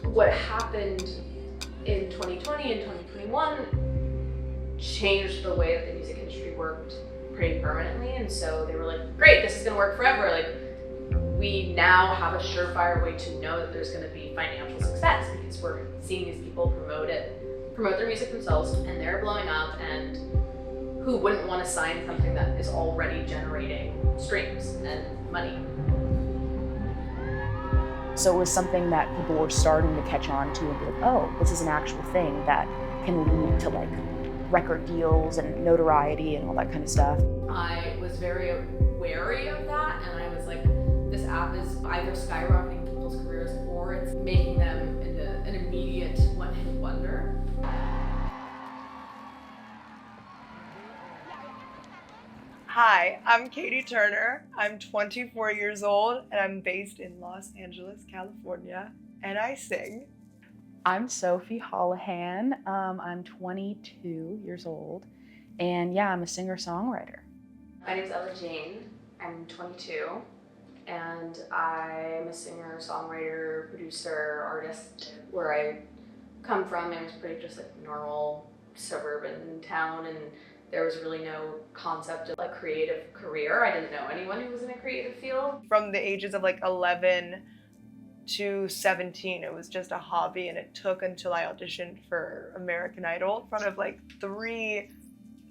What happened in 2020 and 2021 changed the way that the music industry worked pretty permanently, and so they were like, great, this is gonna work forever. Like, we now have a surefire way to know that there's gonna be financial success because we're seeing these people promote their music themselves, and they're blowing up, and who wouldn't want to sign something that is already generating streams and money? So it was something that people were starting to catch on to and be like, oh, this is an actual thing that can lead to like record deals and notoriety and all that kind of stuff. I was very wary of that, and I was like, this app is either skyrocketing people's careers or it's making them into an immediate one-hit wonder. Hi, I'm Catie Turner. I'm 24 years old and I'm based in Los Angeles, California, and I sing. I'm Sophie Holohan. I'm 22 years old, and yeah, I'm a singer-songwriter. My name's Ella Jane. I'm 22, and I'm a singer, songwriter, producer, artist. Where I come from, it was pretty just like normal suburban town, and there was really no concept of like creative career. I didn't know anyone who was in a creative field. From the ages of like 11 to 17, it was just a hobby, and it took until I auditioned for American Idol in front of like 3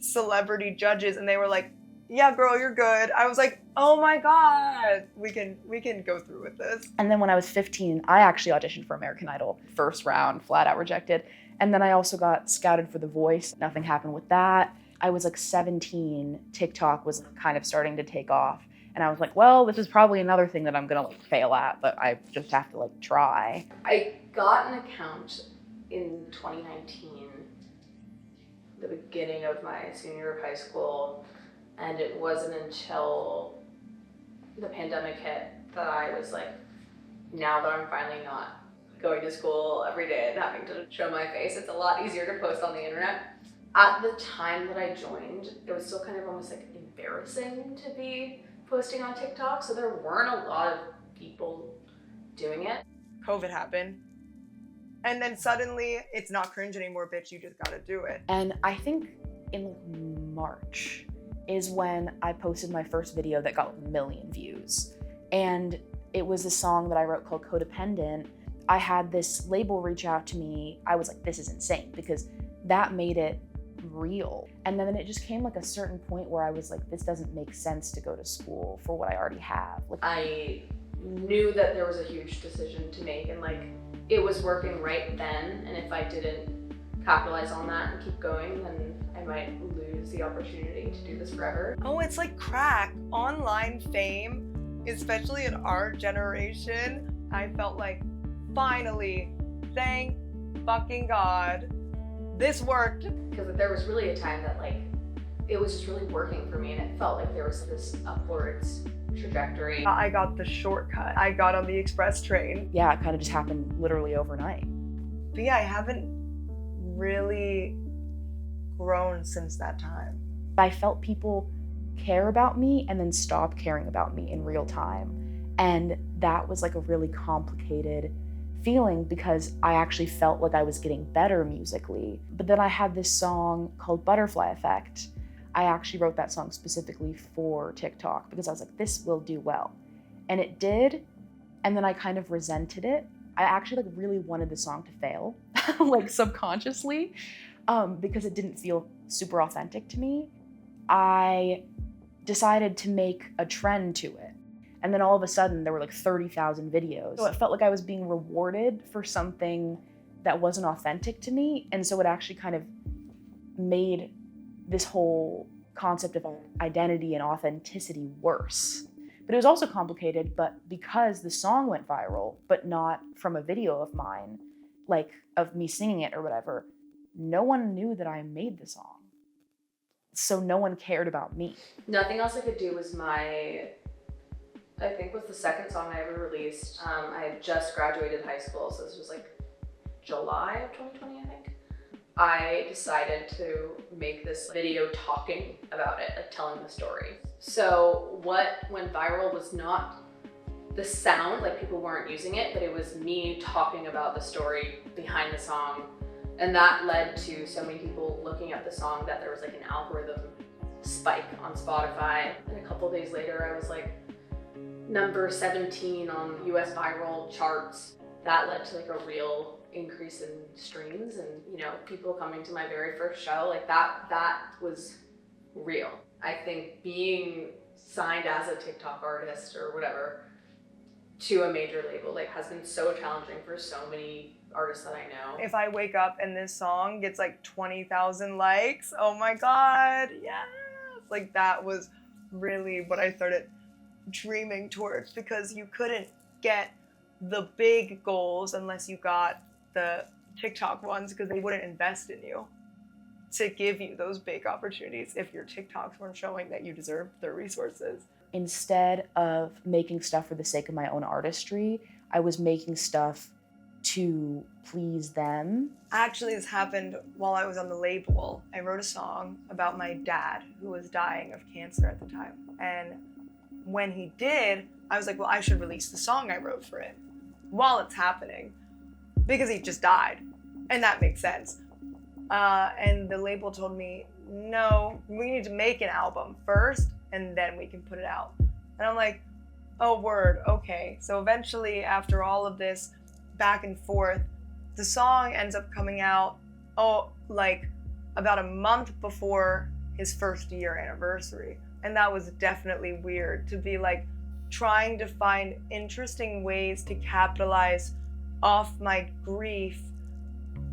celebrity judges, and they were like, yeah, girl, you're good. I was like, oh my God, we can go through with this. And then when I was 15, I actually auditioned for American Idol. First round, flat out rejected. And then I also got scouted for The Voice. Nothing happened with that. I was like 17, TikTok was kind of starting to take off. And I was like, well, this is probably another thing that I'm gonna like fail at, but I just have to like try. I got an account in 2019, the beginning of my senior year of high school, and it wasn't until the pandemic hit that I was like, now that I'm finally not going to school every day and having to show my face, it's a lot easier to post on the internet. At the time that I joined, it was still kind of almost like embarrassing to be posting on TikTok, so there weren't a lot of people doing it. COVID happened, and then suddenly it's not cringe anymore, bitch, you just gotta do it. And I think in March is when I posted my first video that got 1 million views. And it was a song that I wrote called Codependent. I had this label reach out to me. I was like, this is insane, because that made it real. And then it just came like a certain point where I was like, this doesn't make sense to go to school for what I already have. Like, I knew that there was a huge decision to make, and like it was working right then, and if I didn't capitalize on that and keep going, then I might lose the opportunity to do this forever. Oh, it's like crack. Online fame, especially in our generation, I felt like, finally, thank fucking God, this worked. Because there was really a time that like, it was just really working for me, and it felt like there was this upwards trajectory. I got the shortcut. I got on the express train. yeah, it kind of just happened literally overnight. But yeah, I haven't really grown since that time. I felt people care about me and then stop caring about me in real time. And that was like a really complicated feeling, because I actually felt like I was getting better musically. But then I had this song called Butterfly Effect. I actually wrote that song specifically for TikTok because I was like, this will do well. And it did. And then I kind of resented it. I actually like really wanted the song to fail, like subconsciously, because it didn't feel super authentic to me. I decided to make a trend to it. And then all of a sudden there were like 30,000 videos. So it felt like I was being rewarded for something that wasn't authentic to me. And so it actually kind of made this whole concept of identity and authenticity worse. But it was also complicated, but because the song went viral, but not from a video of mine, like of me singing it or whatever, no one knew that I made the song. So no one cared about me. Nothing else I could do was I think was the second song I ever released. I had just graduated high school, so this was like July of 2020, I think. I decided to make this video talking about it, like telling the story. So what went viral was not the sound, like people weren't using it, but it was me talking about the story behind the song. And that led to so many people looking at the song that there was like an algorithm spike on Spotify. And a couple days later, I was like number 17 on US viral charts. That led to like a real increase in streams and, you know, people coming to my very first show. Like that was real. I think being signed as a TikTok artist or whatever to a major label like has been so challenging for so many artists that I know. If I wake up and this song gets like 20,000 likes, oh my God, yes! Like that was really what I started dreaming towards, because you couldn't get the big goals unless you got the TikTok ones, because they wouldn't invest in you to give you those big opportunities if your TikToks weren't showing that you deserved their resources. Instead of making stuff for the sake of my own artistry, I was making stuff to please them. Actually, this happened while I was on the label. I wrote a song about my dad, who was dying of cancer at the time. And when he did, I was like, well, I should release the song I wrote for it while it's happening, because he just died. And that makes sense. And the label told me, no, we need to make an album first, and then we can put it out. And I'm like, oh, word, okay. So eventually, after all of this back and forth, the song ends up coming out, like about a month before his first year anniversary. And that was definitely weird, to be like trying to find interesting ways to capitalize off my grief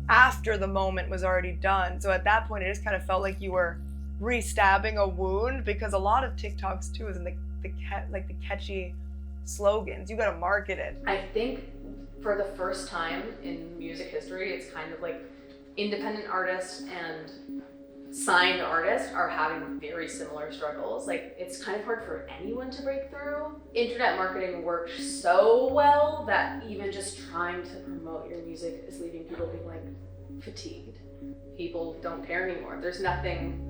after the moment was already done. So at that point, it just kind of felt like you were re-stabbing a wound, because a lot of TikToks too is in the catchy slogans. You gotta market it. I think for the first time in music history, it's kind of like independent artists and signed artists are having very similar struggles. Like it's kind of hard for anyone to break through. Internet marketing works so well that even just trying to promote your music is leaving people being like fatigued. People don't care anymore. There's nothing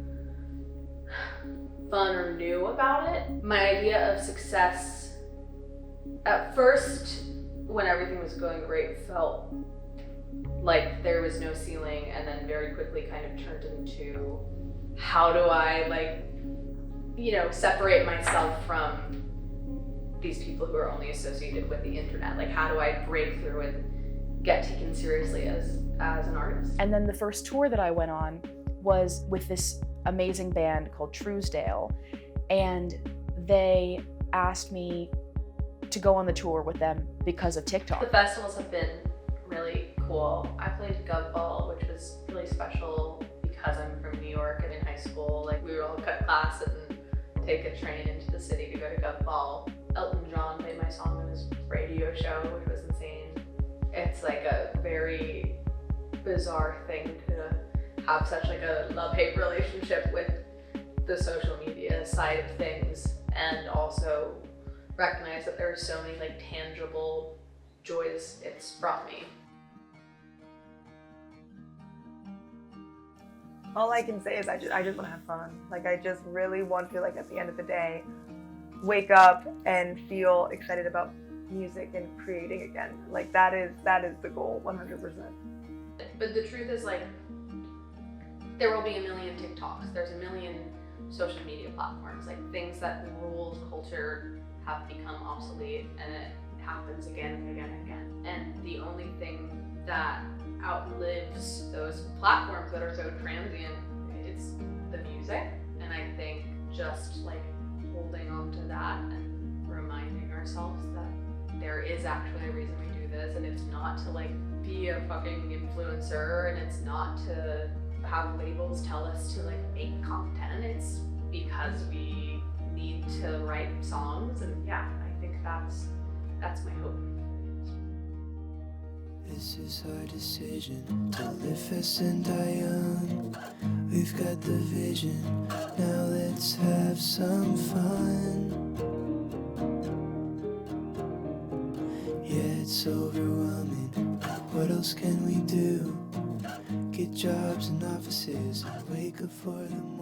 fun or new about it. My idea of success at first, when everything was going great, felt like there was no ceiling, and then very quickly kind of turned into, how do I separate myself from these people who are only associated with the internet? Like, how do I break through and get taken seriously as an artist? And then the first tour that I went on was with this amazing band called Truesdale, and they asked me to go on the tour with them because of TikTok. The festivals have been really cool. I played Gov Ball, which was really special because I'm from New York, and in high school, like, we would all cut class and take a train into the city to go to Gov Ball. Elton John played my song on his radio show, which was insane. It's like a very bizarre thing to have such like a love-hate relationship with the social media side of things, and also recognize that there are so many like tangible joys it's brought me. All I can say is I just want to have fun. Like, I just really want to, like, at the end of the day, wake up and feel excited about music and creating again. Like, that is the goal, 100%. But the truth is, like, there will be a million TikToks. There's a million social media platforms. Like, things that ruled culture have become obsolete, and it happens again and again and again. And the only thing that outlives those platforms that are so transient, it's the music. And I think just like holding on to that and reminding ourselves that there is actually a reason we do this, and it's not to like be a fucking influencer, and it's not to have labels tell us to like make content. It's because we need to write songs, and yeah, I think that's my hope. This is our decision to live fast and die young. We've got the vision, now let's have some fun. Yeah, it's overwhelming, what else can we do? Get jobs in offices and wake up for the morning.